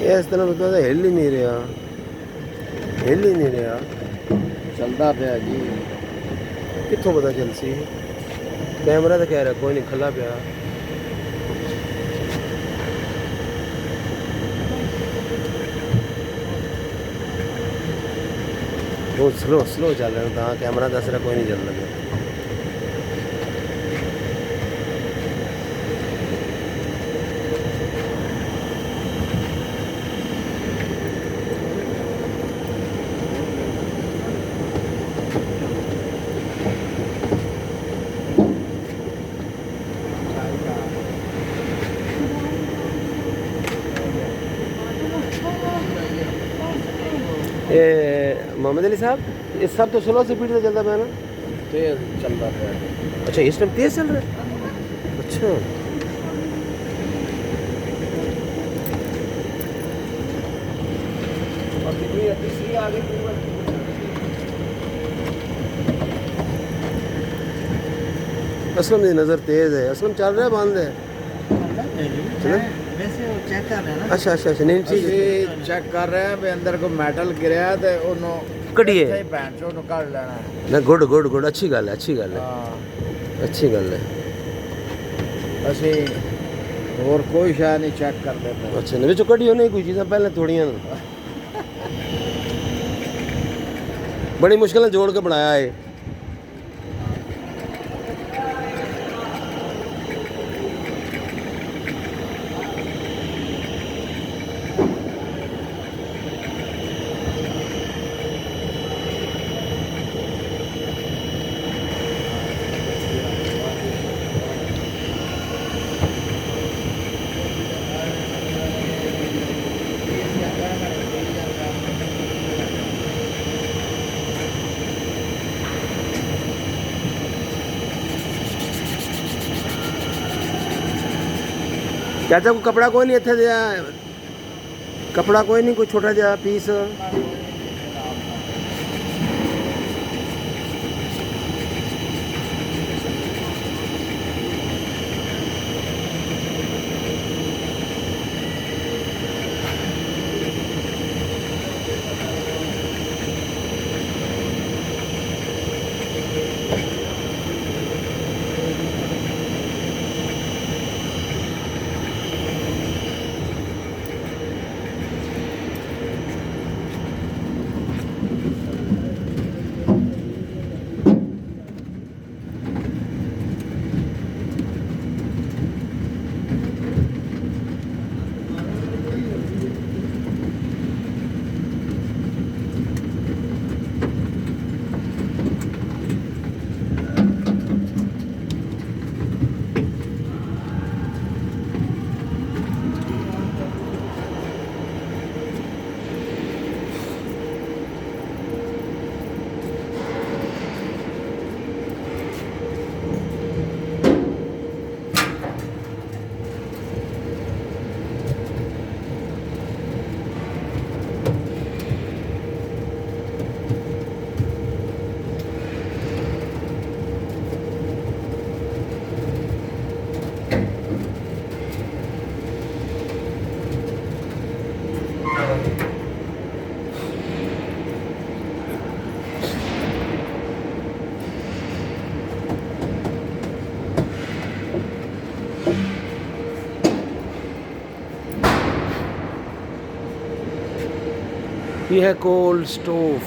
ਇਸ ਤਰ੍ਹਾਂ ਮਤਲਬ ਹਿੱਲ ਹੀ ਨਹੀਂ ਰਿਹਾ, ਹਿੱਲ ਹੀ ਨਹੀਂ ਰਿਹਾ। ਚੱਲਦਾ ਪਿਆ ਜੀ। ਕਿੱਥੋਂ ਪਤਾ ਚੱਲ ਸੀ? ਕੈਮਰਾ ਤਾਂ ਕਹਿ ਰਿਹਾ ਕੋਈ ਨਹੀਂ, ਖੱਲਾ ਪਿਆ। बहुत स्लो स्लो चल रहा था, कैमरा दस रहा कोई नहीं चल रहा। मोहम्मद अली साहब, इस सब तो स्लो स्पीड से चलता पाया ना? तेज चलता पाया। अच्छा, इस टाइम तेज चल रहा है? अच्छा, असलम की नज़र तेज़ है। असलम चल रहा है, बंद है? वैसे वो चेक कर रहे हैं ना। अच्छा अच्छा अच्छा, नहीं ठीक है, चेक कर रहे हैं भी अंदर को मेटल गिरया तो उन्हों कढ़िए भैन चो निकाल लेना है ना। गुड गुड गुड, अच्छी गल है, अच्छी गल है, हाँ। अच्छी गल है। असी और कोई शायद नहीं चेक कर देते। अच्छा, नहीं बिचो कढ़ी नहीं कोई चीज़ां पहले थोड़ियां बड़ी मुश्किल ने जोड़ के बनाया है। चाचा को कपड़ा कोई नहीं इत्थे दिया, कपड़ा कोई नहीं, कोई छोटा जा पीस? ये है कोल्ड स्टोव,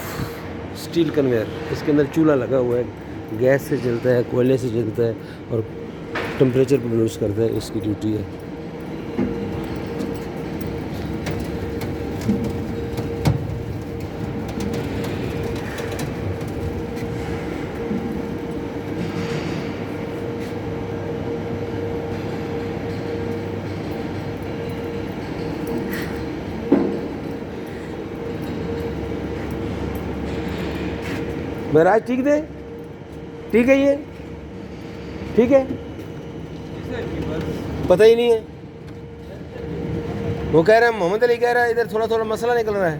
स्टील कन्वेयर। इसके अंदर चूल्हा लगा हुआ है, गैस से चलता है, कोयले से चलता है और टेम्परेचर प्रोड्यूस करता है। इसकी ड्यूटी है। महाराज ठीक दे, ठीक है, ये ठीक है, पता ही नहीं है। वो कह रहा है, मोहम्मद अली कह रहा है इधर थोड़ा थोड़ा मसला निकल रहा है।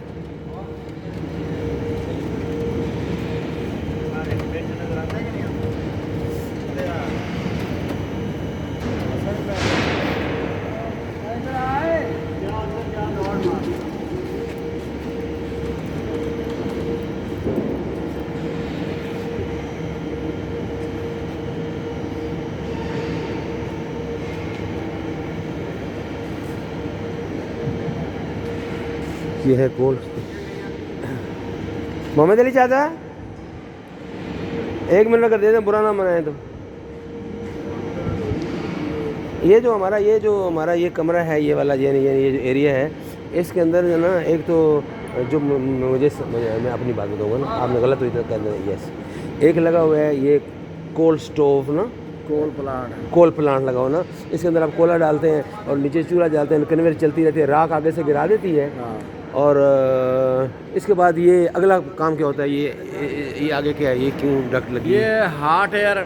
ये है कोल्ड। मोहम्मद अली चाचा 1 मिनट कर दे दें, बुरा ना मनाए तो। ये जो हमारा ये कमरा है, ये वाला ये जो एरिया है, इसके अंदर जो ना एक तो जो मैं अपनी बात बताऊँगा ना, आपने गलत हुई तो कह दें। यस, एक लगा हुआ है ये कोल्ड स्टोव ना, कोल प्लांट लगाओ ना, इसके अंदर आप कोला डालते हैं और नीचे चूल्हा डालते हैं, कन्वेयर चलती रहती है, राख आगे से गिरा देती है। और इसके बाद ये अगला काम क्या होता है, ये आगे क्या है, ये क्यों डक्ट लगी है? ये हॉट एयर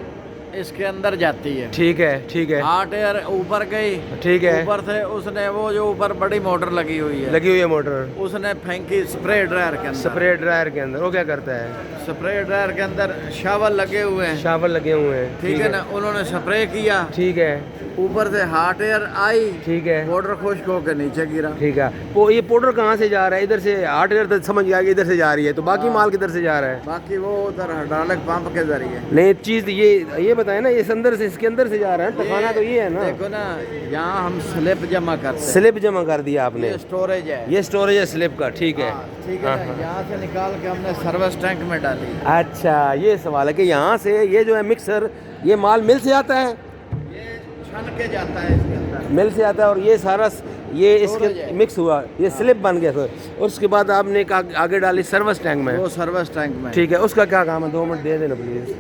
इसके अंदर जाती है। ठीक है। हॉट एयर ऊपर गई, ठीक है। ऊपर से उसने वो जो ऊपर बड़ी मोटर लगी हुई है मोटर, उसने फेंकी स्प्रे ड्रायर के अंदर। स्प्रे ड्रायर के अंदर वो क्या करता है? स्प्रे ड्रायर के अंदर शावर लगे हुए हैं। शावर लगे हुए हैं, ठीक है ना, उन्होंने स्प्रे किया, ठीक है। ऊपर से हॉट एयर आई, ठीक है। पाउडर खुश्क होकर नीचे गिरा। ठीक है। वो ये पाउडर कहाँ से जा रहा है? इधर से हॉट एयर तक समझ गया कि इधर से जा रही है, तो बाकी माल किधर से जा रहा है? बाकी वो उधर हाइड्रोलिक पंप के जरिए। नहीं चीज़ ये बताए ना, ये अंदर से इसके अंदर से जा रहा है, टखाना तो ये है ना। देखो ना, यहाँ हम स्लिप जमा करते हैं। स्लिप जमा कर दिया आपने, ये स्टोरेज है, ये स्टोरेज है स्लिप का। ठीक है। ठीक है ना, यहाँ से निकाल के हमने सर्विस टैंक में डाली। अच्छा, ये सवाल है कि यहाँ से ये जो है मिक्सर, ये माल मिल से आता है, ये छन के जाता है इसके अंदर, मिल से आता है, और ये सारा ये इसके स्टोरेज है। मिक्स हुआ, ये स्लिप बन गया सर। और उसके बाद आपने आगे डाली सर्विस टैंक में। वो सर्विस टैंक में। ठीक है, उसका क्या काम है? 2 मिनट दे देना प्लीज़।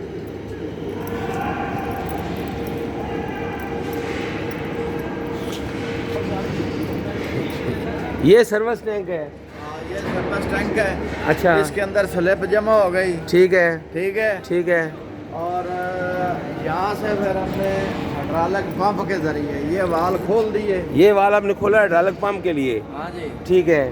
ये सर्विस टैंक है। ये सर्विस टैंक है। अच्छा, इसके अंदर स्लिप जमा हो गई। ठीक है। ठीक है। और यहाँ से फिर हमने हाइड्रोलिक पंप के जरिए ये वाल खोल दिए। ये वाल आपने खोला हाइड्रोलिक पंप के लिए? हाँ जी। ठीक है।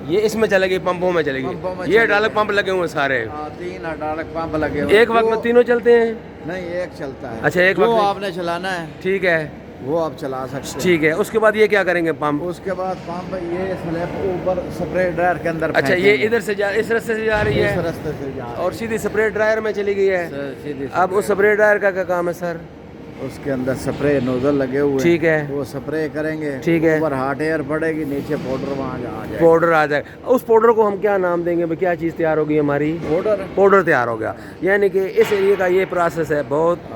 ये इसमें चलेगी, पंपों में चलेगी। ये हाइड्रोलिक पंप लगे हुए सारे? 3 हाइड्रोलिक पंप लगे हुए। एक वक्त में तीनों चलते हैं? नहीं, एक चलता है। अच्छा, एक वक्त में आपने चलाना है। ठीक है, वो आप चला सकते हैं। ठीक है। उसके बाद ये क्या करेंगे पंप? उसके बाद पंप ये स्लैब ऊपर स्प्रे ड्रायर के अंदर। अच्छा, ये इधर से इस रास्ते से जा रही है, इस रास्ते से जा रही है और सीधी स्प्रे ड्रायर में चली गई है। सीधी। अब उस स्प्रे ड्रायर का क्या काम है सर? उसके अंदर स्प्रे नोजल लगे हुए। ठीक है। वो स्प्रे करेंगे। ठीक है। ऊपर हॉट एयर पड़ेगी, नीचे पाउडर वहाँ आ जाएगा। पाउडर आ जाएगा। उस पाउडर को हम क्या नाम देंगे? क्या चीज़ तैयार होगी हमारी? पाउडर तैयार हो गया। यानी कि इस एरिया का ये प्रोसेस है बहुत